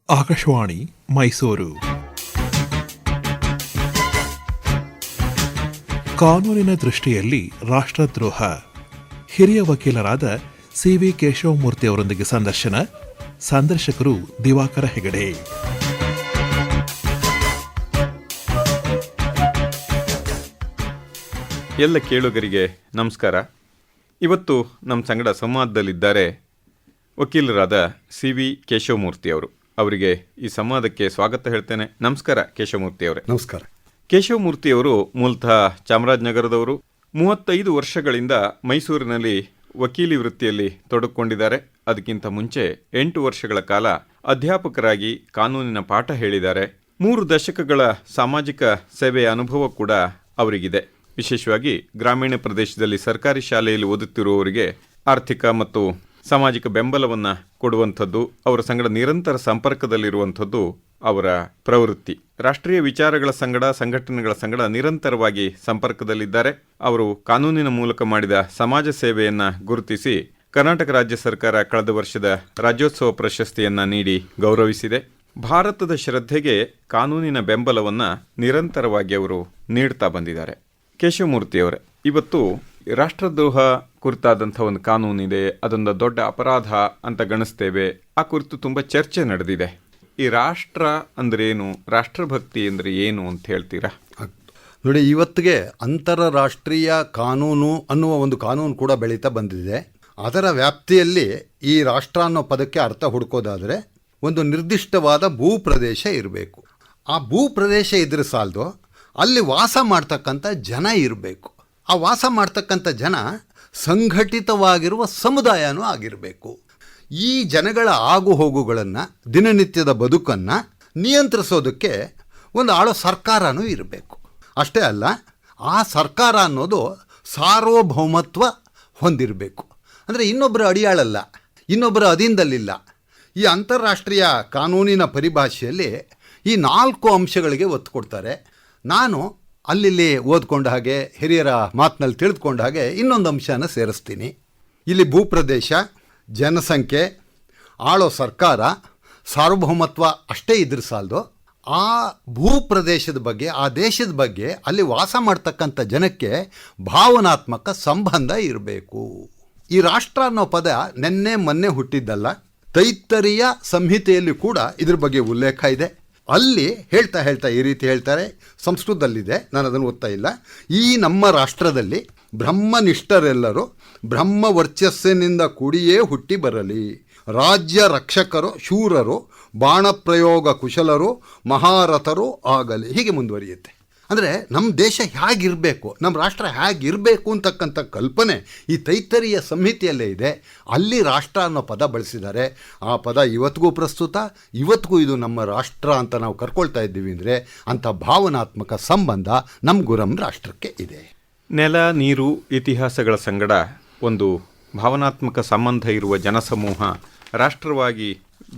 ಆಕಾಶವಾಣಿ ಮೈಸೂರು. ಕಾನೂನಿನ ದೃಷ್ಟಿಯಲ್ಲಿ ರಾಷ್ಟ್ರದ್ರೋಹ, ಹಿರಿಯ ವಕೀಲರಾದ ಸಿ.ವಿ. ಕೇಶವಮೂರ್ತಿ ಅವರೊಂದಿಗೆ ಸಂದರ್ಶನ. ಸಂದರ್ಶಕರು ದಿವಾಕರ ಹೆಗಡೆ. ಎಲ್ಲ ಕೇಳುಗರಿಗೆ ನಮಸ್ಕಾರ. ಇವತ್ತು ನಮ್ಮ ಸಂಗಡ ಸಂವಾದದಲ್ಲಿದ್ದಾರೆ ವಕೀಲರಾದ ಸಿ.ವಿ. ಕೇಶವಮೂರ್ತಿ ಅವರು. ಅವರಿಗೆ ಈ ಸಂವಾದಕ್ಕೆ ಸ್ವಾಗತ ಹೇಳ್ತೇನೆ. ನಮಸ್ಕಾರ ಕೇಶವಮೂರ್ತಿ ಅವರೇ. ನಮಸ್ಕಾರ. ಕೇಶವಮೂರ್ತಿಯವರು ಮೂಲತಃ ಚಾಮರಾಜನಗರದವರು. 35 ವರ್ಷಗಳಿಂದ ಮೈಸೂರಿನಲ್ಲಿ ವಕೀಲಿ ವೃತ್ತಿಯಲ್ಲಿ ತೊಡಗಿಕೊಂಡಿದ್ದಾರೆ. ಅದಕ್ಕಿಂತ ಮುಂಚೆ 8 ವರ್ಷಗಳ ಕಾಲ ಅಧ್ಯಾಪಕರಾಗಿ ಕಾನೂನಿನ ಪಾಠ ಹೇಳಿದ್ದಾರೆ. 3 ದಶಕಗಳ ಸಾಮಾಜಿಕ ಸೇವೆಯ ಅನುಭವ ಕೂಡ ಅವರಿಗಿದೆ. ವಿಶೇಷವಾಗಿ ಗ್ರಾಮೀಣ ಪ್ರದೇಶದಲ್ಲಿ ಸರ್ಕಾರಿ ಶಾಲೆಯಲ್ಲಿ ಓದುತ್ತಿರುವವರಿಗೆ ಆರ್ಥಿಕ ಮತ್ತು ಸಾಮಾಜಿಕ ಬೆಂಬಲವನ್ನು ಕೊಡುವಂಥದ್ದು, ಅವರ ಸಂಗಡ ನಿರಂತರ ಸಂಪರ್ಕದಲ್ಲಿರುವಂಥದ್ದು ಅವರ ಪ್ರವೃತ್ತಿ. ರಾಷ್ಟ್ರೀಯ ವಿಚಾರಗಳ ಸಂಘಟನೆಗಳ ಸಂಗಡ ನಿರಂತರವಾಗಿ ಸಂಪರ್ಕದಲ್ಲಿದ್ದಾರೆ. ಅವರು ಕಾನೂನಿನ ಮೂಲಕ ಮಾಡಿದ ಸಮಾಜ ಸೇವೆಯನ್ನು ಗುರುತಿಸಿ ಕರ್ನಾಟಕ ರಾಜ್ಯ ಸರ್ಕಾರ ಕಳೆದ ವರ್ಷದ ರಾಜ್ಯೋತ್ಸವ ಪ್ರಶಸ್ತಿಯನ್ನು ನೀಡಿ ಗೌರವಿಸಿದೆ. ಭಾರತದ ಶ್ರದ್ಧೆಗೆ ಕಾನೂನಿನ ಬೆಂಬಲವನ್ನು ನಿರಂತರವಾಗಿ ಅವರು ನೀಡ್ತಾ ಬಂದಿದ್ದಾರೆ. ಕೇಶವಮೂರ್ತಿಯವರೇ, ಇವತ್ತು ರಾಷ್ಟ್ರದ್ರೋಹ ಕುರಿತಾದಂಥ ಒಂದು ಕಾನೂನಿದೆ, ಅದೊಂದು ದೊಡ್ಡ ಅಪರಾಧ ಅಂತ ಗಣಿಸ್ತೇವೆ. ಆ ಕುರಿತು ತುಂಬ ಚರ್ಚೆ ನಡೆದಿದೆ. ಈ ರಾಷ್ಟ್ರ ಅಂದ್ರೇನು, ರಾಷ್ಟ್ರಭಕ್ತಿ ಅಂದರೆ ಏನು ಅಂತ ಹೇಳ್ತೀರಾ? ನೋಡಿ, ಇವತ್ತಿಗೆ ಅಂತಾರಾಷ್ಟ್ರೀಯ ಕಾನೂನು ಅನ್ನುವ ಒಂದು ಕಾನೂನು ಕೂಡ ಬೆಳೀತಾ ಬಂದಿದೆ. ಅದರ ವ್ಯಾಪ್ತಿಯಲ್ಲಿ ಈ ರಾಷ್ಟ್ರ ಅನ್ನೋ ಪದಕ್ಕೆ ಅರ್ಥ ಹುಡುಕೋದಾದರೆ ಒಂದು ನಿರ್ದಿಷ್ಟವಾದ ಭೂಪ್ರದೇಶ ಇರಬೇಕು. ಆ ಭೂಪ್ರದೇಶ ಇದ್ರೆ ಸಾಲದು, ಅಲ್ಲಿ ವಾಸ ಮಾಡ್ತಕ್ಕಂಥ ಜನ ಇರಬೇಕು. ಆ ವಾಸ ಮಾಡ್ತಕ್ಕಂಥ ಜನ ಸಂಘಟಿತವಾಗಿರುವ ಸಮುದಾಯನೂ ಆಗಿರಬೇಕು. ಈ ಜನಗಳ ಆಗು ಹೋಗುಗಳನ್ನು, ದಿನನಿತ್ಯದ ಬದುಕನ್ನು ನಿಯಂತ್ರಿಸೋದಕ್ಕೆ ಒಂದು ಆಳೋ ಸರ್ಕಾರನೂ ಇರಬೇಕು. ಅಷ್ಟೇ ಅಲ್ಲ, ಆ ಸರ್ಕಾರ ಅನ್ನೋದು ಸಾರ್ವಭೌಮತ್ವ ಹೊಂದಿರಬೇಕು. ಅಂದರೆ ಇನ್ನೊಬ್ಬರ ಅಡಿಯಾಳಲ್ಲ, ಇನ್ನೊಬ್ಬರ ಅಧೀನದಲ್ಲಿಲ್ಲ. ಈ ಅಂತಾರಾಷ್ಟ್ರೀಯ ಕಾನೂನಿನ ಪರಿಭಾಷೆಯಲ್ಲಿ ಈ 4 ಅಂಶಗಳಿಗೆ ಒತ್ತು ಕೊಡ್ತಾರೆ. ನಾನು ಅಲ್ಲಿ ಓದ್ಕೊಂಡ ಹಾಗೆ, ಹಿರಿಯರ ಮಾತಿನಲ್ಲಿ ತಿಳಿದುಕೊಂಡ ಹಾಗೆ ಇನ್ನೊಂದು ಅಂಶನ ಸೇರಿಸ್ತೀನಿ. ಇಲ್ಲಿ ಭೂಪ್ರದೇಶ, ಜನಸಂಖ್ಯೆ, ಆಳೋ ಸರ್ಕಾರ, ಸಾರ್ವಭೌಮತ್ವ ಅಷ್ಟೇ ಇದ್ರ ಸಾಲದು. ಆ ಭೂಪ್ರದೇಶದ ಬಗ್ಗೆ, ಆ ದೇಶದ ಬಗ್ಗೆ, ಅಲ್ಲಿ ವಾಸ ಮಾಡ್ತಕ್ಕಂಥ ಜನಕ್ಕೆ ಭಾವನಾತ್ಮಕ ಸಂಬಂಧ ಇರಬೇಕು. ಈ ರಾಷ್ಟ್ರ ಅನ್ನೋ ಪದ ನೆನ್ನೆ ಮೊನ್ನೆ ಹುಟ್ಟಿದ್ದಲ್ಲ. ತೈತ್ತರೀಯ ಸಂಹಿತೆಯಲ್ಲಿ ಕೂಡ ಇದ್ರ ಬಗ್ಗೆ ಉಲ್ಲೇಖ ಇದೆ. ಅಲ್ಲಿ ಹೇಳ್ತಾ ಈ ರೀತಿ ಹೇಳ್ತಾರೆ. ಸಂಸ್ಕೃತದಲ್ಲಿದೆ, ನಾನು ಅದನ್ನು ಓದ್ತಾ ಇಲ್ಲ. ಈ ನಮ್ಮ ರಾಷ್ಟ್ರದಲ್ಲಿ ಬ್ರಹ್ಮನಿಷ್ಠರೆಲ್ಲರೂ ಬ್ರಹ್ಮ ವರ್ಚಸ್ಸಿನಿಂದ ಕೂಡಿಯೇ ಹುಟ್ಟಿ ಬರಲಿ. ರಾಜ್ಯ ರಕ್ಷಕರು ಶೂರರು, ಬಾಣಪ್ರಯೋಗ ಕುಶಲರು, ಮಹಾರಥರು ಆಗಲಿ. ಹೀಗೆ ಮುಂದುವರಿಯುತ್ತೆ. ಅಂದರೆ ನಮ್ಮ ದೇಶ ಹೇಗಿರಬೇಕು, ನಮ್ಮ ರಾಷ್ಟ್ರ ಹೇಗಿರಬೇಕು ಅಂತಕ್ಕಂಥ ಕಲ್ಪನೆ ಈ ತೈತ್ತರೀಯ ಸಂಹಿತೆಯಲ್ಲೇ ಇದೆ. ಅಲ್ಲಿ ರಾಷ್ಟ್ರ ಅನ್ನೋ ಪದ ಬಳಸಿದ್ದಾರೆ. ಆ ಪದ ಇವತ್ತಿಗೂ ಪ್ರಸ್ತುತ, ಇವತ್ತಿಗೂ ಇದು ನಮ್ಮ ರಾಷ್ಟ್ರ ಅಂತ ನಾವು ಕರ್ಕೊಳ್ತಾ ಇದ್ದೀವಿ. ಅಂದರೆ ಅಂಥ ಭಾವನಾತ್ಮಕ ಸಂಬಂಧ ನಮಗೂ ನಮ್ಮ ರಾಷ್ಟ್ರಕ್ಕೆ ಇದೆ. ನೆಲ, ನೀರು, ಇತಿಹಾಸಗಳ ಸಂಗಡ ಒಂದು ಭಾವನಾತ್ಮಕ ಸಂಬಂಧ ಇರುವ ಜನಸಮೂಹ ರಾಷ್ಟ್ರವಾಗಿ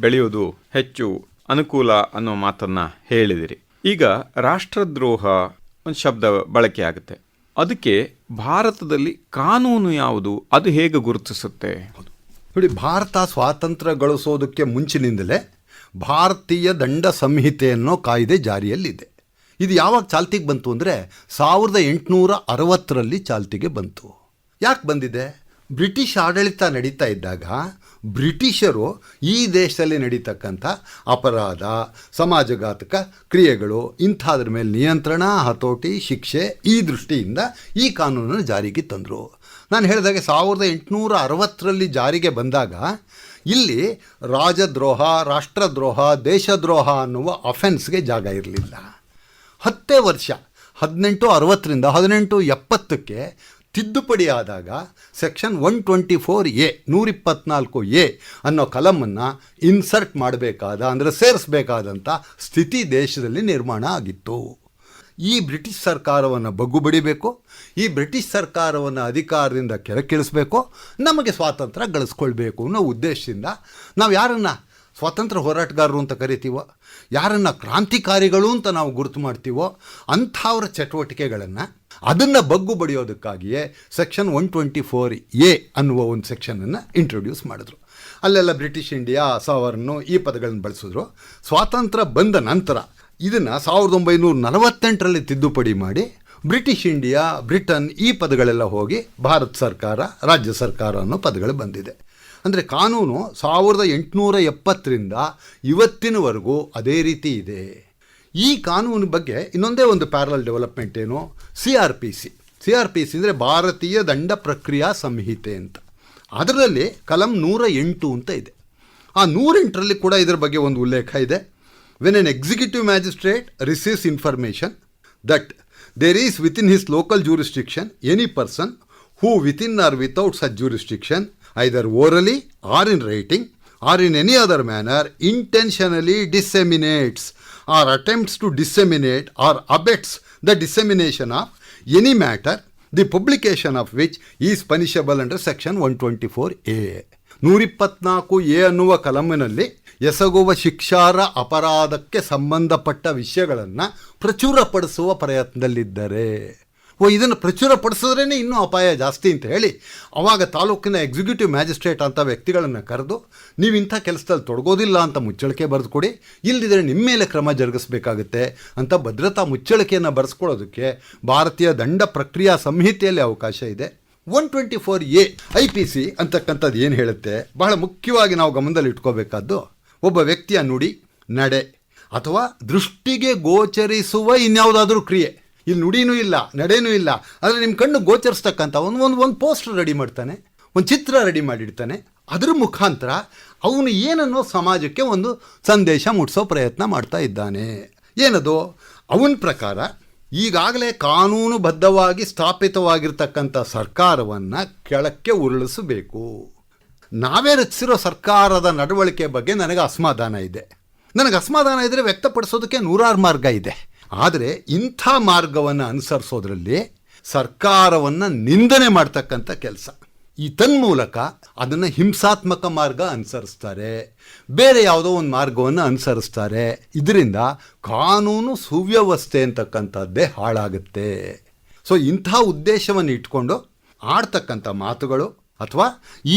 ಬೆಳೆಯೋದು ಹೆಚ್ಚು ಅನುಕೂಲ ಅನ್ನೋ ಮಾತನ್ನು ಹೇಳಿದಿರಿ. ಈಗ ರಾಷ್ಟ್ರದ್ರೋಹ ಒಂದು ಶಬ್ದ ಬಳಕೆ ಆಗುತ್ತೆ. ಅದಕ್ಕೆ ಭಾರತದಲ್ಲಿ ಕಾನೂನು ಯಾವುದು, ಅದು ಹೇಗೆ ಗುರುತಿಸುತ್ತೆ? ನೋಡಿ, ಭಾರತ ಸ್ವಾತಂತ್ರ್ಯ ಗಳಿಸೋದಕ್ಕೆ ಮುಂಚಿನಿಂದಲೇ ಭಾರತೀಯ ದಂಡ ಸಂಹಿತೆ ಅನ್ನೋ ಕಾಯ್ದೆ ಜಾರಿಯಲ್ಲಿದೆ. ಇದು ಯಾವಾಗ ಚಾಲ್ತಿಗೆ ಬಂತು ಅಂದರೆ 1860ರಲ್ಲಿ ಚಾಲ್ತಿಗೆ ಬಂತು. ಯಾಕೆ ಬಂದಿದೆ? ಬ್ರಿಟಿಷ್ ಆಡಳಿತ ನಡೀತಾ ಇದ್ದಾಗ ಬ್ರಿಟಿಷರು ಈ ದೇಶದಲ್ಲಿ ನಡೀತಕ್ಕಂಥ ಅಪರಾಧ, ಸಮಾಜಘಾತಕ ಕ್ರಿಯೆಗಳು ಇಂಥದ್ರ ಮೇಲೆ ನಿಯಂತ್ರಣ, ಹತೋಟಿ, ಶಿಕ್ಷೆ, ಈ ದೃಷ್ಟಿಯಿಂದ ಈ ಕಾನೂನನ್ನು ಜಾರಿಗೆ ತಂದರು. ನಾನು ಹೇಳಿದಾಗೆ 1860ರಲ್ಲಿ ಜಾರಿಗೆ ಬಂದಾಗ ಇಲ್ಲಿ ರಾಜದ್ರೋಹ, ರಾಷ್ಟ್ರದ್ರೋಹ, ದೇಶದ್ರೋಹ ಅನ್ನುವ ಅಫೆನ್ಸ್ಗೆ ಜಾಗ ಇರಲಿಲ್ಲ. 10 ವರ್ಷ 1860ರಿಂದ 1870ಕ್ಕೆ ತಿದ್ದುಪಡಿ ಆದಾಗ ಸೆಕ್ಷನ್ 124A 124A ಅನ್ನೋ ಕಲಮನ್ನು ಇನ್ಸರ್ಟ್ ಮಾಡಬೇಕಾದ, ಅಂದರೆ ಸೇರಿಸಬೇಕಾದಂಥ ಸ್ಥಿತಿ ದೇಶದಲ್ಲಿ ನಿರ್ಮಾಣ ಆಗಿತ್ತು. ಈ ಬ್ರಿಟಿಷ್ ಸರ್ಕಾರವನ್ನು ಬಗ್ಗು ಬಡಿಬೇಕು, ಈ ಬ್ರಿಟಿಷ್ ಸರ್ಕಾರವನ್ನು ಅಧಿಕಾರದಿಂದ ಕೆಳಕ್ಕಿಳಿಸಬೇಕು, ನಮಗೆ ಸ್ವಾತಂತ್ರ್ಯ ಗಳಿಸ್ಕೊಳ್ಬೇಕು ಅನ್ನೋ ಉದ್ದೇಶದಿಂದ ನಾವು ಯಾರನ್ನು ಸ್ವಾತಂತ್ರ್ಯ ಹೋರಾಟಗಾರರು ಅಂತ ಕರಿತೀವೋ, ಯಾರನ್ನು ಕ್ರಾಂತಿಕಾರಿಗಳು ಅಂತ ನಾವು ಗುರುತು ಮಾಡ್ತೀವೋ ಅಂಥವ್ರ ಚಟುವಟಿಕೆಗಳನ್ನು ಅದನ್ನು ಬಗ್ಗು ಬಡಿಯೋದಕ್ಕಾಗಿಯೇ ಸೆಕ್ಷನ್ 124A ಅನ್ನುವ ಒಂದು ಸೆಕ್ಷನನ್ನು ಇಂಟ್ರೊಡ್ಯೂಸ್ ಮಾಡಿದ್ರು. ಅಲ್ಲೆಲ್ಲ ಬ್ರಿಟಿಷ್ ಇಂಡಿಯಾ, ಸಾವರ್ನು ಈ ಪದಗಳನ್ನು ಬಳಸಿದ್ರು. ಸ್ವಾತಂತ್ರ್ಯ ಬಂದ ನಂತರ ಇದನ್ನು 1948ರಲ್ಲಿ ತಿದ್ದುಪಡಿ ಮಾಡಿ ಬ್ರಿಟಿಷ್ ಇಂಡಿಯಾ, ಬ್ರಿಟನ್ ಈ ಪದಗಳೆಲ್ಲ ಹೋಗಿ ಭಾರತ ಸರ್ಕಾರ, ರಾಜ್ಯ ಸರ್ಕಾರ ಅನ್ನೋ ಪದಗಳು ಬಂದಿದೆ. ಅಂದರೆ ಕಾನೂನು 1870ರಿಂದ ಇವತ್ತಿನವರೆಗೂ ಅದೇ ರೀತಿ ಇದೆ. ಈ ಕಾನೂನು ಬಗ್ಗೆ ಇನ್ನೊಂದೇ ಒಂದು ಪ್ಯಾರಲಲ್ ಡೆವಲಪ್ಮೆಂಟ್ ಏನು, CRPC ಅಂದರೆ ಭಾರತೀಯ ದಂಡ ಪ್ರಕ್ರಿಯಾ ಸಂಹಿತೆ ಅಂತ. ಅದರಲ್ಲಿ ಕಲಂ 108 ಅಂತ ಇದೆ. ಆ 108ರಲ್ಲಿ ಕೂಡ ಇದರ ಬಗ್ಗೆ ಒಂದು ಉಲ್ಲೇಖ ಇದೆ. When an executive magistrate receives information that there is within his local jurisdiction any person who within or without such jurisdiction either orally or in writing or in any other manner intentionally disseminates or attempts to disseminate or abets the dissemination of any matter, the publication of which is punishable under section 124A. 124A ಅನ್ನುವ ಕಲಮಿನಲ್ಲಿ ಎಸಗುವ ಶಿಕ್ಷಾರ್ಹ ಅಪರಾಧಕ್ಕೆ ಸಂಬಂಧಪಟ್ಟ ವಿಷಯಗಳನ್ನು ಪ್ರಚುರಪಡಿಸುವ ಪ್ರಯತ್ನದಲ್ಲಿದ್ದಾರೆ. ಇದನ್ನು ಪ್ರಚುರಪಡಿಸಿದ್ರೇ ಇನ್ನೂ ಅಪಾಯ ಜಾಸ್ತಿ ಅಂತ ಹೇಳಿ ಅವಾಗ ತಾಲೂಕಿನ ಎಕ್ಸಿಕ್ಯೂಟಿವ್ ಮ್ಯಾಜಿಸ್ಟ್ರೇಟ್ ಅಂತ ವ್ಯಕ್ತಿಗಳನ್ನು ಕರೆದು ನೀವು ಇಂಥ ಕೆಲಸದಲ್ಲಿ ತೊಡಗೋದಿಲ್ಲ ಅಂತ ಮುಚ್ಚಳಿಕೆ ಬರೆದು ಕೊಡಿ, ಇಲ್ಲದಿದ್ದರೆ ನಿಮ್ಮ ಮೇಲೆ ಕ್ರಮ ಜರುಗಿಸಬೇಕಾಗುತ್ತೆ ಅಂತ ಭದ್ರತಾ ಮುಚ್ಚಳಿಕೆಯನ್ನು ಬರೆಸ್ಕೊಳ್ಳೋದಕ್ಕೆ ಭಾರತೀಯ ದಂಡ ಪ್ರಕ್ರಿಯಾ ಸಂಹಿತೆಯಲ್ಲಿ ಅವಕಾಶ ಇದೆ. 124A IPC ಅಂತಕ್ಕಂಥದ್ದು ಏನು ಹೇಳುತ್ತೆ, ಬಹಳ ಮುಖ್ಯವಾಗಿ ನಾವು ಗಮನದಲ್ಲಿ ಇಟ್ಕೋಬೇಕಾದ್ದು ಒಬ್ಬ ವ್ಯಕ್ತಿಯ ನುಡಿ, ನಡೆ ಅಥವಾ ದೃಷ್ಟಿಗೆ ಗೋಚರಿಸುವ ಇನ್ಯಾವುದಾದ್ರೂ ಕ್ರಿಯೆ. ಇಲ್ಲಿ ನುಡಿನೂ ಇಲ್ಲ, ನಡೆನೂ ಇಲ್ಲ, ಆದರೆ ನಿಮ್ಮ ಕಣ್ಣು ಗೋಚರಿಸ್ತಕ್ಕಂಥ ಒಂದು ಪೋಸ್ಟರ್ ರೆಡಿ ಮಾಡ್ತಾನೆ, ಒಂದು ಚಿತ್ರ ರೆಡಿ ಮಾಡಿಡ್ತಾನೆ. ಅದರ ಮುಖಾಂತರ ಅವನು ಏನನ್ನೋ ಸಮಾಜಕ್ಕೆ ಒಂದು ಸಂದೇಶ ಮುಟ್ಟಿಸೋ ಪ್ರಯತ್ನ ಮಾಡ್ತಾ ಇದ್ದಾನೆ. ಏನದು? ಅವನ ಪ್ರಕಾರ ಈಗಾಗಲೇ ಕಾನೂನುಬದ್ಧವಾಗಿ ಸ್ಥಾಪಿತವಾಗಿರ್ತಕ್ಕಂಥ ಸರ್ಕಾರವನ್ನು ಕೆಳಕ್ಕೆ ಉರುಳಿಸಬೇಕು. ನಾವೇ ರಚಿಸಿರೋ ಸರ್ಕಾರದ ನಡವಳಿಕೆ ಬಗ್ಗೆ ನನಗೆ ಅಸಮಾಧಾನ ಇದೆ. ನನಗೆ ಅಸಮಾಧಾನ ಇದ್ದರೆ ವ್ಯಕ್ತಪಡಿಸೋದಕ್ಕೆ ನೂರಾರು ಮಾರ್ಗ ಇದೆ. ಆದರೆ ಇಂಥ ಮಾರ್ಗವನ್ನು ಅನುಸರಿಸೋದ್ರಲ್ಲಿ ಸರ್ಕಾರವನ್ನು ನಿಂದನೆ ಮಾಡ್ತಕ್ಕಂಥ ಕೆಲಸ, ಈ ತನ್ಮೂಲಕ ಅದನ್ನು ಹಿಂಸಾತ್ಮಕ ಮಾರ್ಗ ಅನುಸರಿಸ್ತಾರೆ, ಬೇರೆ ಯಾವುದೋ ಒಂದು ಮಾರ್ಗವನ್ನು ಅನುಸರಿಸ್ತಾರೆ. ಇದರಿಂದ ಕಾನೂನು ಸುವ್ಯವಸ್ಥೆ ಅಂತಕ್ಕಂಥದ್ದೇ ಹಾಳಾಗುತ್ತೆ. ಸೊ ಇಂಥ ಉದ್ದೇಶವನ್ನು ಇಟ್ಕೊಂಡು ಆಡ್ತಕ್ಕಂಥ ಮಾತುಗಳು ಅಥವಾ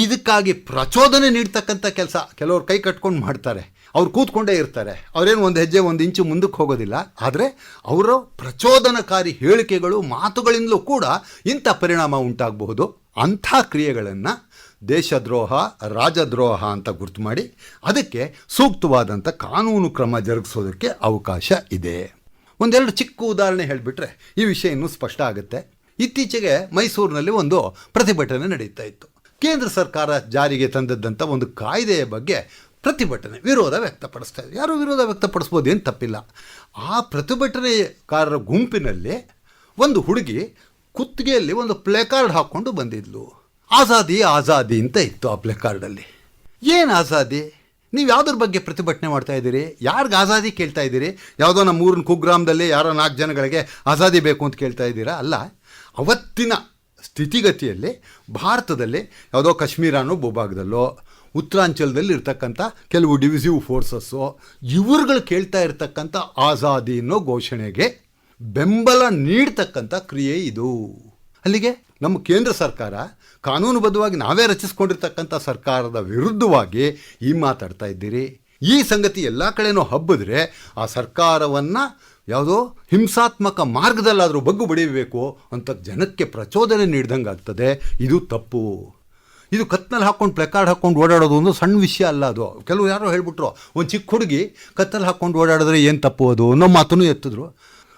ಇದಕ್ಕಾಗಿ ಪ್ರಚೋದನೆ ನೀಡ್ತಕ್ಕಂಥ ಕೆಲಸ ಕೆಲವರು ಕೈ ಕಟ್ಕೊಂಡು ಮಾಡ್ತಾರೆ. ಅವ್ರು ಕೂತ್ಕೊಂಡೇ ಇರ್ತಾರೆ, ಅವರೇನು ಒಂದು ಹೆಜ್ಜೆ ಒಂದು ಇಂಚು ಮುಂದಕ್ಕೆ ಹೋಗೋದಿಲ್ಲ. ಆದರೆ ಅವರ ಪ್ರಚೋದನಕಾರಿ ಹೇಳಿಕೆಗಳು, ಮಾತುಗಳಿಂದಲೂ ಕೂಡ ಇಂಥ ಪರಿಣಾಮ ಉಂಟಾಗಬಹುದು. ಅಂಥ ಕ್ರಿಯೆಗಳನ್ನು ದೇಶದ್ರೋಹ, ರಾಜದ್ರೋಹ ಅಂತ ಗುರ್ತು ಮಾಡಿ ಅದಕ್ಕೆ ಸೂಕ್ತವಾದಂಥ ಕಾನೂನು ಕ್ರಮ ಜರುಗಿಸೋದಕ್ಕೆ ಅವಕಾಶ ಇದೆ. ಒಂದೆರಡು ಚಿಕ್ಕ ಉದಾಹರಣೆ ಹೇಳಿಬಿಟ್ರೆ ಈ ವಿಷಯ ಇನ್ನೂ ಸ್ಪಷ್ಟ ಆಗುತ್ತೆ. ಇತ್ತೀಚೆಗೆ ಮೈಸೂರಿನಲ್ಲಿ ಒಂದು ಪ್ರತಿಭಟನೆ ನಡೀತಾ ಇತ್ತು. ಕೇಂದ್ರ ಸರ್ಕಾರ ಜಾರಿಗೆ ತಂದದ್ದಂಥ ಒಂದು ಕಾಯ್ದೆಯ ಬಗ್ಗೆ ಪ್ರತಿಭಟನೆ, ವಿರೋಧ ವ್ಯಕ್ತಪಡಿಸ್ತಾ ಇದ್ರು. ಯಾರು ವಿರೋಧ ವ್ಯಕ್ತಪಡಿಸ್ಬೋದು, ಏನು ತಪ್ಪಿಲ್ಲ. ಆ ಪ್ರತಿಭಟನೆಕಾರರ ಗುಂಪಿನಲ್ಲಿ ಒಂದು ಹುಡುಗಿ ಕುತ್ತಿಗೆಯಲ್ಲಿ ಒಂದು ಪ್ಲೇಕಾರ್ಡ್ ಹಾಕ್ಕೊಂಡು ಬಂದಿದ್ಲು. ಆಜಾದಿ ಆಜಾದಿ ಅಂತ ಇತ್ತು ಆ ಪ್ಲೇಕಾರ್ಡಲ್ಲಿ. ಏನು ಆಜಾದಿ? ನೀವು ಯಾವುದ್ರ ಬಗ್ಗೆ ಪ್ರತಿಭಟನೆ ಮಾಡ್ತಾ ಇದ್ದೀರಿ? ಯಾರಿಗೆ ಆಜಾದಿ ಕೇಳ್ತಾ ಇದ್ದೀರಿ? ಯಾವುದೋ ನಮ್ಮ ಊರಿನ ಕುಗ್ರಾಮದಲ್ಲಿ ಯಾರೋ 4 ಜನಗಳಿಗೆ ಆಜಾದಿ ಬೇಕು ಅಂತ ಕೇಳ್ತಾ ಇದ್ದೀರಾ? ಅಲ್ಲ. ಅವತ್ತಿನ ಸ್ಥಿತಿಗತಿಯಲ್ಲಿ ಭಾರತದಲ್ಲಿ ಯಾವುದೋ ಕಾಶ್ಮೀರನೋ ಭೂಭಾಗದಲ್ಲೋ ಉತ್ತರಾಂಚಲದಲ್ಲಿ ಇರ್ತಕ್ಕಂಥ ಕೆಲವು ಡಿವಿಸಿವ್ ಫೋರ್ಸಸ್ಸು ಇವ್ರುಗಳು ಕೇಳ್ತಾ ಇರ್ತಕ್ಕಂಥ ಆಜಾದಿ ಅನ್ನೋ ಘೋಷಣೆಗೆ ಬೆಂಬಲ ನೀಡ್ತಕ್ಕಂಥ ಕ್ರಿಯೆ ಇದು. ಅಲ್ಲಿಗೆ ನಮ್ಮ ಕೇಂದ್ರ ಸರ್ಕಾರ ಕಾನೂನುಬದ್ಧವಾಗಿ ನಾವೇ ರಚಿಸ್ಕೊಂಡಿರ್ತಕ್ಕಂಥ ಸರ್ಕಾರದ ವಿರುದ್ಧವಾಗಿ ಈ ಮಾತಾಡ್ತಾ ಇದ್ದೀರಿ. ಈ ಸಂಗತಿ ಎಲ್ಲ ಕಡೆನೂ ಹಬ್ಬಿದ್ರೆ ಆ ಸರ್ಕಾರವನ್ನು ಯಾವುದೋ ಹಿಂಸಾತ್ಮಕ ಮಾರ್ಗದಲ್ಲಾದರೂ ಬಗ್ಗು ಬಡಿಯಬೇಕು ಅಂತ ಜನಕ್ಕೆ ಪ್ರಚೋದನೆ ನೀಡ್ದಂಗೆ ಆಗ್ತದೆ. ಇದು ತಪ್ಪು. ಇದು ಕತ್ತಲ್ಲಿ ಹಾಕ್ಕೊಂಡು ಪ್ಲೆಕಾರ್ಡ್ ಹಾಕ್ಕೊಂಡು ಓಡಾಡೋದು ಒಂದು ಸಣ್ಣ ವಿಷಯ ಅಲ್ಲ. ಅದು ಕೆಲವು ಯಾರೋ ಹೇಳ್ಬಿಟ್ರು, ಒಂದು ಚಿಕ್ಕ ಹುಡುಗಿ ಕತ್ತಲ್ಲಿ ಹಾಕ್ಕೊಂಡು ಓಡಾಡಿದ್ರೆ ಏನು ತಪ್ಪು ಅದು ಅನ್ನೋ ಮಾತನ್ನು ಎತ್ತಿದ್ರು.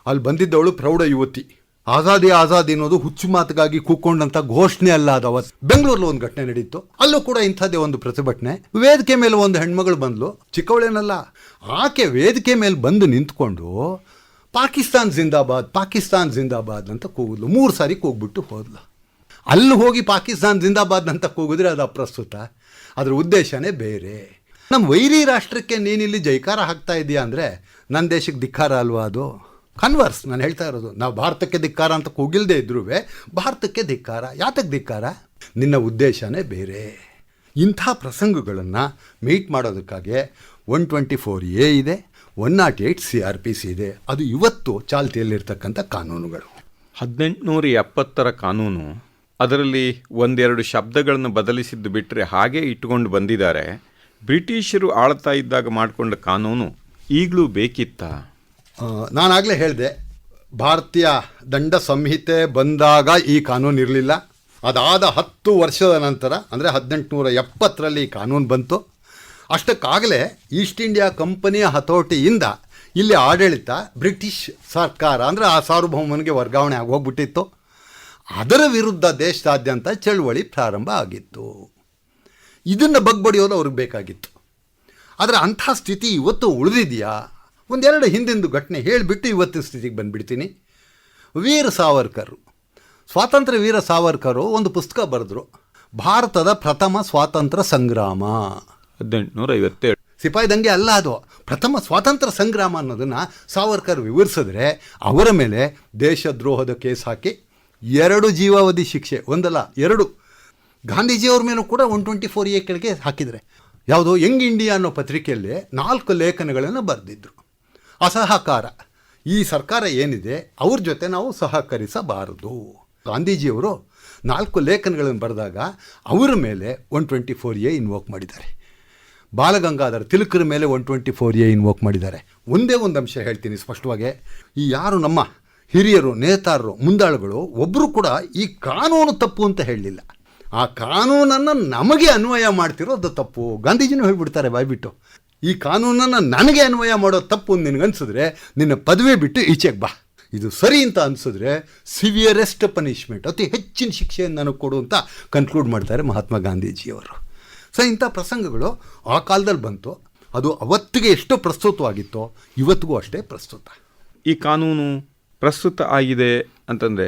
ಅಲ್ಲಿ ಬಂದಿದ್ದವಳು ಪ್ರೌಢ ಯುವತಿ. ಆಜಾದಿ ಆಜಾದಿ ಅನ್ನೋದು ಹುಚ್ಚು ಮಾತಿಗಾಗಿ ಕೂತ್ಕೊಂಡಂಥ ಘೋಷಣೆ ಅಲ್ಲ ಅದು. ಅವತ್ತು ಬೆಂಗಳೂರಲ್ಲಿ ಒಂದು ಘಟನೆ ನಡೀತು, ಅಲ್ಲೂ ಕೂಡ ಇಂಥದ್ದೇ ಒಂದು ಪ್ರತಿಭಟನೆ. ವೇದಿಕೆ ಮೇಲೆ ಒಂದು ಹೆಣ್ಮಗಳು ಬಂದ್ಲು, ಚಿಕ್ಕವಳೇನಲ್ಲ. ಆಕೆ ವೇದಿಕೆ ಮೇಲೆ ಬಂದು ನಿಂತ್ಕೊಂಡು ಪಾಕಿಸ್ತಾನ್ ಜಿಂದಾಬಾದ್, ಪಾಕಿಸ್ತಾನ್ ಜಿಂದಾಬಾದ್ ಅಂತ ಕೂಗಿದ್ಲು. 3 ಸಾರಿ ಕೂಗ್ಬಿಟ್ಟು ಹೋದ್ಲು. ಅಲ್ಲಿ ಹೋಗಿ ಪಾಕಿಸ್ತಾನ್ ಜಿಂದಾಬಾದ್ ಅಂತ ಕೂಗಿದ್ರೆ ಅದು ಅಪ್ರಸ್ತುತ. ಅದರ ಉದ್ದೇಶನೇ ಬೇರೆ. ನಮ್ಮ ವೈರಿ ರಾಷ್ಟ್ರಕ್ಕೆ ನೀನಿಲ್ಲಿ ಜೈಕಾರ ಹಾಕ್ತಾ ಇದೆಯಾ ಅಂದರೆ ನನ್ನ ದೇಶಕ್ಕೆ ಧಿಕ್ಕಾರ ಅಲ್ವಾ ಅದು? ಕನ್ವರ್ಸ್ ನಾನು ಹೇಳ್ತಾ ಇರೋದು. ನಾವು ಭಾರತಕ್ಕೆ ಧಿಕ್ಕಾರ ಅಂತ ಕೂಗಿಲ್ದೇ ಇದ್ರೂ ಭಾರತಕ್ಕೆ ಧಿಕ್ಕಾರ. ಯಾತಕ್ಕೆ ಧಿಕ್ಕಾರ? ನಿನ್ನ ಉದ್ದೇಶನೇ ಬೇರೆ. ಇಂಥ ಪ್ರಸಂಗಗಳನ್ನು ಮೀಟ್ ಮಾಡೋದಕ್ಕಾಗಿ 124A ಇದೆ, 108 CRPC ಇದೆ. ಅದು ಇವತ್ತು ಚಾಲ್ತಿಯಲ್ಲಿರ್ತಕ್ಕಂಥ ಕಾನೂನುಗಳು. 1870 ಕಾನೂನು ಅದರಲ್ಲಿ ಒಂದೆರಡು ಶಬ್ದಗಳನ್ನು ಬದಲಿಸಿದ್ದು ಬಿಟ್ಟರೆ ಹಾಗೇ ಇಟ್ಟುಕೊಂಡು ಬಂದಿದ್ದಾರೆ. ಬ್ರಿಟಿಷರು ಆಳ್ತಾ ಇದ್ದಾಗ ಮಾಡಿಕೊಂಡ ಕಾನೂನು ಈಗಲೂ ಬೇಕಿತ್ತಾ? ನಾನಾಗಲೇ ಹೇಳಿದೆ, ಭಾರತೀಯ ದಂಡ ಸಂಹಿತೆ ಬಂದಾಗ ಈ ಕಾನೂನು ಇರಲಿಲ್ಲ. ಅದಾದ 10 ವರ್ಷದ ನಂತರ ಅಂದರೆ 1870ರಲ್ಲಿ ಈ ಕಾನೂನು ಬಂತು. ಅಷ್ಟಕ್ಕಾಗಲೇ ಈಸ್ಟ್ ಇಂಡಿಯಾ ಕಂಪನಿಯ ಹತೋಟಿಯಿಂದ ಇಲ್ಲಿ ಆಡಳಿತ ಬ್ರಿಟಿಷ್ ಸರ್ಕಾರ ಅಂದರೆ ಆ ಸಾರ್ವಭೌಮನಿಗೆ ವರ್ಗಾವಣೆ ಆಗೋಗ್ಬಿಟ್ಟಿತ್ತು. ಅದರ ವಿರುದ್ಧ ದೇಶದಾದ್ಯಂತ ಚಳುವಳಿ ಪ್ರಾರಂಭ ಆಗಿತ್ತು. ಇದನ್ನು ಬಗ್ಬಡಿಯೋದು ಅವ್ರಿಗೆ ಬೇಕಾಗಿತ್ತು. ಆದರೆ ಅಂಥ ಸ್ಥಿತಿ ಇವತ್ತು ಉಳಿದಿದೆಯಾ? ಒಂದೆರಡು ಹಿಂದಿಂದು ಘಟನೆ ಹೇಳಿಬಿಟ್ಟು ಇವತ್ತಿನ ಸ್ಥಿತಿಗೆ ಬಂದುಬಿಡ್ತೀನಿ. ವೀರ ಸಾವರ್ಕರ್, ಸ್ವಾತಂತ್ರ್ಯ ವೀರ ಸಾವರ್ಕರು ಒಂದು ಪುಸ್ತಕ ಬರೆದ್ರು, ಭಾರತದ ಪ್ರಥಮ ಸ್ವಾತಂತ್ರ್ಯ ಸಂಗ್ರಾಮ. 1857. ಸಿಪಾಯಿ ದಂಗೆ ಅಲ್ಲ, ಅದು ಪ್ರಥಮ ಸ್ವಾತಂತ್ರ್ಯ ಸಂಗ್ರಾಮ ಅನ್ನೋದನ್ನು ಸಾವರ್ಕರ್ ವಿವರಿಸಿದ್ರೆ ಅವರ ಮೇಲೆ ದೇಶದ್ರೋಹದ ಕೇಸ್ ಹಾಕಿ 2 ಜೀವಾವಧಿ ಶಿಕ್ಷೆ, ಒಂದಲ್ಲ 2. ಗಾಂಧೀಜಿಯವ್ರ ಮೇಲೂ ಕೂಡ 124A ಕೆಳಗೆ ಹಾಕಿದರೆ. ಯಾವುದೋ ಯಂಗ್ ಇಂಡಿಯಾ ಅನ್ನೋ ಪತ್ರಿಕೆಯಲ್ಲಿ 4 ಲೇಖನಗಳನ್ನು ಬರೆದಿದ್ರು. ಅಸಹಕಾರ, ಈ ಸರ್ಕಾರ ಏನಿದೆ ಅವ್ರ ಜೊತೆ ನಾವು ಸಹಕರಿಸಬಾರದು. ಗಾಂಧೀಜಿಯವರು 4 ಲೇಖನಗಳನ್ನು ಬರೆದಾಗ ಅವರ ಮೇಲೆ 124A ಇನ್ವೋಕ್ ಮಾಡಿದ್ದಾರೆ. ಬಾಲಗಂಗಾಧರ ತಿಲಕರ ಮೇಲೆ 124A ಇನ್ವೋಕ್ ಮಾಡಿದ್ದಾರೆ. ಒಂದೇ ಒಂದು ಅಂಶ ಹೇಳ್ತೀನಿ ಸ್ಪಷ್ಟವಾಗಿ, ಈ ಯಾರು ನಮ್ಮ ಹಿರಿಯರು, ನೇತಾರರು, ಮುಂದಾಳುಗಳು ಒಬ್ಬರು ಕೂಡ ಈ ಕಾನೂನು ತಪ್ಪು ಅಂತ ಹೇಳಲಿಲ್ಲ. ಆ ಕಾನೂನನ್ನು ನಮಗೆ ಅನ್ವಯ ಮಾಡ್ತಿರೋದು ತಪ್ಪು. ಗಾಂಧೀಜಿನೂ ಹೇಳಿಬಿಡ್ತಾರೆ ಬಾಯ್ಬಿಟ್ಟು, ಈ ಕಾನೂನನ್ನು ನನಗೆ ಅನ್ವಯ ಮಾಡೋದು ತಪ್ಪು ಅಂತ ನಿನಗನ್ಸಿದ್ರೆ ನಿನ್ನ ಪದವಿ ಬಿಟ್ಟು ಈಚೆಗೆ ಬಾ. ಇದು ಸರಿ ಅಂತ ಅನಿಸಿದ್ರೆ ಸಿವಿಯರೆಸ್ಟ್ ಪನಿಷ್ಮೆಂಟ್, ಅತಿ ಹೆಚ್ಚಿನ ಶಿಕ್ಷೆಯನ್ನು ನನಗೆ ಕೊಡು ಅಂತ ಕನ್ಕ್ಲೂಡ್ ಮಾಡ್ತಾರೆ ಮಹಾತ್ಮ ಗಾಂಧೀಜಿಯವರು. ಸೊ ಇಂಥ ಪ್ರಸಂಗಗಳು ಆ ಕಾಲದಲ್ಲಿ ಬಂತು. ಅದು ಅವತ್ತಿಗೆ ಎಷ್ಟು ಪ್ರಸ್ತುತವಾಗಿತ್ತೋ ಇವತ್ತಿಗೂ ಅಷ್ಟೇ ಪ್ರಸ್ತುತ. ಈ ಕಾನೂನು ಪ್ರಸ್ತುತ ಆಗಿದೆ ಅಂತಂದರೆ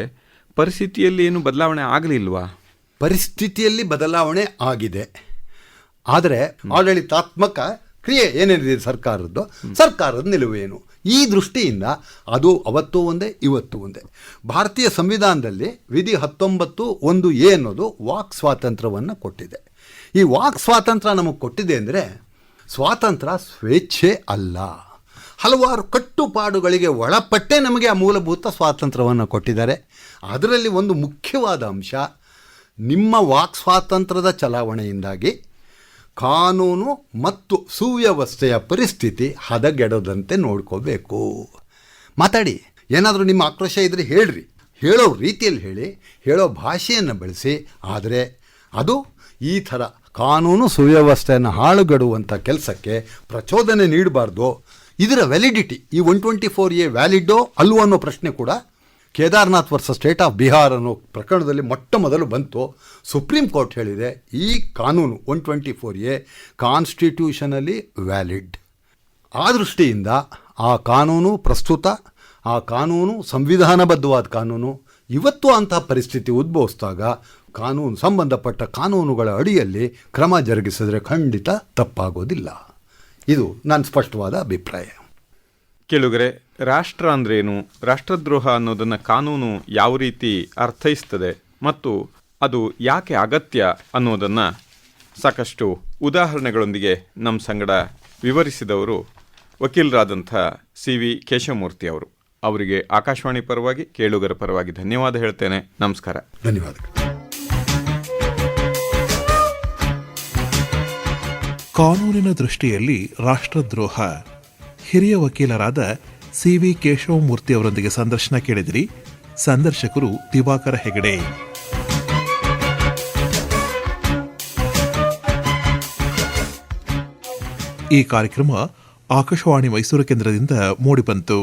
ಪರಿಸ್ಥಿತಿಯಲ್ಲಿ ಏನು ಬದಲಾವಣೆ ಆಗಲಿಲ್ವಾ? ಪರಿಸ್ಥಿತಿಯಲ್ಲಿ ಬದಲಾವಣೆ ಆಗಿದೆ, ಆದರೆ ಆಡಳಿತಾತ್ಮಕ ಕ್ರಿಯೆ ಏನೇನಿದೆ ಸರ್ಕಾರದ ನಿಲುವೇನು, ಈ ದೃಷ್ಟಿಯಿಂದ ಅದು ಅವತ್ತು ಒಂದೇ ಇವತ್ತು ಒಂದೇ. ಭಾರತೀಯ ಸಂವಿಧಾನದಲ್ಲಿ ವಿಧಿ 19(1)A ಅನ್ನೋದು ವಾಕ್ ಸ್ವಾತಂತ್ರ್ಯವನ್ನು ಕೊಟ್ಟಿದೆ. ಈ ವಾಕ್ ಸ್ವಾತಂತ್ರ್ಯ ನಮಗೆ ಕೊಟ್ಟಿದೆ ಅಂದರೆ ಸ್ವಾತಂತ್ರ್ಯ ಸ್ವೇಚ್ಛೆ ಅಲ್ಲ, ಹಲವಾರು ಕಟ್ಟುಪಾಡುಗಳಿಗೆ ಒಳಪಟ್ಟೆ ನಮಗೆ ಆ ಮೂಲಭೂತ ಸ್ವಾತಂತ್ರ್ಯವನ್ನು ಕೊಟ್ಟಿದ್ದಾರೆ. ಅದರಲ್ಲಿ ಒಂದು ಮುಖ್ಯವಾದ ಅಂಶ, ನಿಮ್ಮ ವಾಕ್ ಸ್ವಾತಂತ್ರ್ಯದ ಚಲಾವಣೆಯಿಂದಾಗಿ ಕಾನೂನು ಮತ್ತು ಸುವ್ಯವಸ್ಥೆಯ ಪರಿಸ್ಥಿತಿ ಹದಗೆಡದಂತೆ ನೋಡ್ಕೋಬೇಕು. ಮಾತಾಡಿ, ಏನಾದರೂ ನಿಮ್ಮ ಆಕ್ರೋಶ ಇದ್ದರೆ ಹೇಳ್ರಿ, ಹೇಳೋ ರೀತಿಯಲ್ಲಿ ಹೇಳಿ, ಹೇಳೋ ಭಾಷೆಯನ್ನು ಬಳಸಿ. ಆದರೆ ಅದು ಈ ಥರ ಕಾನೂನು ಸುವ್ಯವಸ್ಥೆಯನ್ನು ಹಾಳುಗಡುವಂಥ ಕೆಲಸಕ್ಕೆ ಪ್ರಚೋದನೆ ನೀಡಬಾರ್ದು. ಇದರ ವ್ಯಾಲಿಡಿಟಿ, ಈ 124A ವ್ಯಾಲಿಡೋ ಅಲ್ವೋ ಅನ್ನೋ ಪ್ರಶ್ನೆ ಕೂಡ Kedarnath versus state of Bihar ಅನ್ನೋ ಪ್ರಕರಣದಲ್ಲಿ ಮೊಟ್ಟ ಮೊದಲು ಬಂತು. ಸುಪ್ರೀಂ ಕೋರ್ಟ್ ಹೇಳಿದೆ ಈ ಕಾನೂನು 124A ಕಾನ್ಸ್ಟಿಟ್ಯೂಷನಲಿ ವ್ಯಾಲಿಡ್. ಆ ದೃಷ್ಟಿಯಿಂದ ಆ ಕಾನೂನು ಪ್ರಸ್ತುತ, ಆ ಕಾನೂನು ಸಂವಿಧಾನಬದ್ಧವಾದ ಕಾನೂನು. ಇವತ್ತು ಅಂಥ ಪರಿಸ್ಥಿತಿ ಉದ್ಭವಿಸಿದಾಗ ಕಾನೂನು ಸಂಬಂಧಪಟ್ಟ ಕಾನೂನುಗಳ ಅಡಿಯಲ್ಲಿ ಕ್ರಮ ಜರುಗಿಸಿದ್ರೆ ಖಂಡಿತ ತಪ್ಪಾಗೋದಿಲ್ಲ. ಇದು ನನ್ನ ಸ್ಪಷ್ಟವಾದ ಅಭಿಪ್ರಾಯ. ಕೇಳುಗರೆ, ರಾಷ್ಟ್ರ ಅಂದ್ರೇನು, ರಾಷ್ಟ್ರದ್ರೋಹ ಅನ್ನೋದನ್ನು ಕಾನೂನು ಯಾವ ರೀತಿ ಅರ್ಥೈಸ್ತದೆ ಮತ್ತು ಅದು ಯಾಕೆ ಅಗತ್ಯ ಅನ್ನೋದನ್ನು ಸಾಕಷ್ಟು ಉದಾಹರಣೆಗಳೊಂದಿಗೆ ನಮ್ಮ ಸಂಗಡ ವಿವರಿಸಿದವರು ವಕೀಲರಾದಂಥ CV ಕೇಶವಮೂರ್ತಿ ಅವರು. ಅವರಿಗೆ ಆಕಾಶವಾಣಿ ಪರವಾಗಿ, ಕೇಳುಗರ ಪರವಾಗಿ ಧನ್ಯವಾದ ಹೇಳ್ತೇನೆ. ನಮಸ್ಕಾರ. ಧನ್ಯವಾದಗಳು. ಕಾನೂನಿನ ದೃಷ್ಟಿಯಲ್ಲಿ ರಾಷ್ಟ್ರದ್ರೋಹ, ಹಿರಿಯ ವಕೀಲರಾದ CV ಕೇಶವಮೂರ್ತಿ ಅವರೊಂದಿಗೆ ಸಂದರ್ಶನ ಕೇಳಿದಿರಿ. ಸಂದರ್ಶಕರು ದಿವಾಕರ ಹೆಗಡೆ. ಈ ಕಾರ್ಯಕ್ರಮ ಆಕಾಶವಾಣಿ ಮೈಸೂರು ಕೇಂದ್ರದಿಂದ ಮೂಡಿಬಂತು.